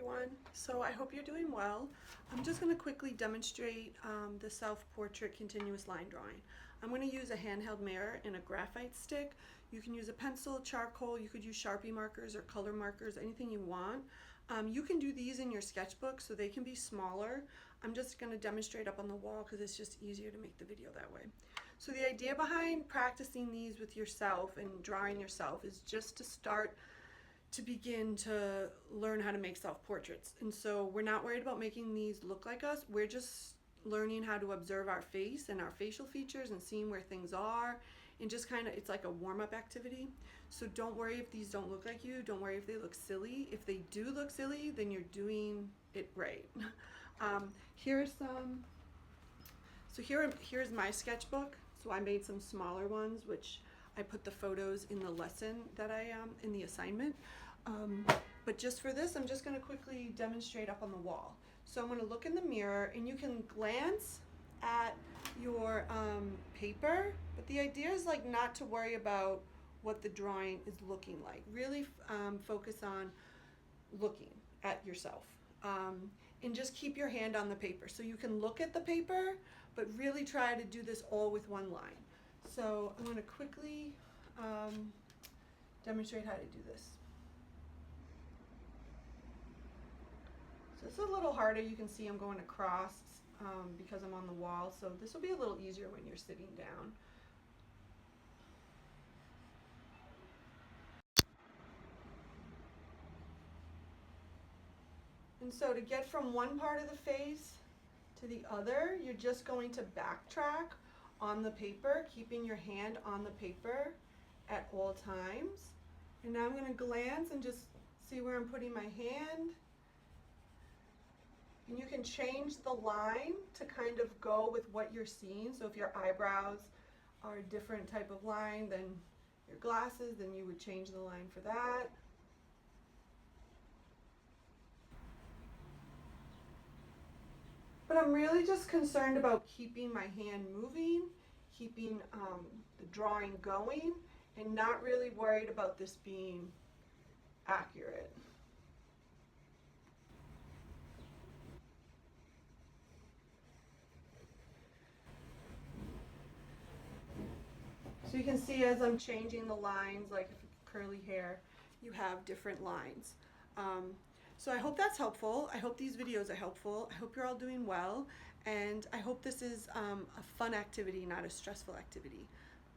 everyone. So I hope you're doing well. I'm just going to quickly demonstrate the self-portrait continuous line drawing. I'm going to use a handheld mirror and a graphite stick. You can use a pencil, charcoal, you could use Sharpie markers or color markers, anything you want. You can do these in your sketchbook so they can be smaller. I'm just going to demonstrate up on the wall because it's just easier to make the video that way. So the idea behind practicing these with yourself and drawing yourself is just to begin to learn how to make self-portraits. And so we're not worried about making these look like us. We're just learning how to observe our face and our facial features and seeing where things are, and just kind of, it's like a warm-up activity. So don't worry if these don't look like you. Don't worry if they look silly. If they do look silly, then you're doing it right. Here's some, so here's my sketchbook. So I made some smaller ones, which I put the photos in the lesson that in the assignment. But just for this, I'm just going to quickly demonstrate up on the wall. So I'm going to look in the mirror, and you can glance at your paper, but the idea is like not to worry about what the drawing is looking like. Really focus on looking at yourself, and just keep your hand on the paper. So you can look at the paper, but really try to do this all with one line. So I'm going to quickly demonstrate how to do this. So it's a little harder. You can see I'm going across because I'm on the wall. So this will be a little easier when you're sitting down. And so to get from one part of the face to the other, you're just going to backtrack on the paper, keeping your hand on the paper at all times. And now I'm going to glance and just see where I'm putting my hand. And you can change the line to kind of go with what you're seeing. So if your eyebrows are a different type of line than your glasses, then you would change the line for that. But I'm really just concerned about keeping my hand moving, keeping the drawing going, and not really worried about this being accurate. So you can see as I'm changing the lines, like curly hair, you have different lines. So I hope that's helpful. I hope these videos are helpful. I hope you're all doing well, and I hope this is a fun activity, not a stressful activity.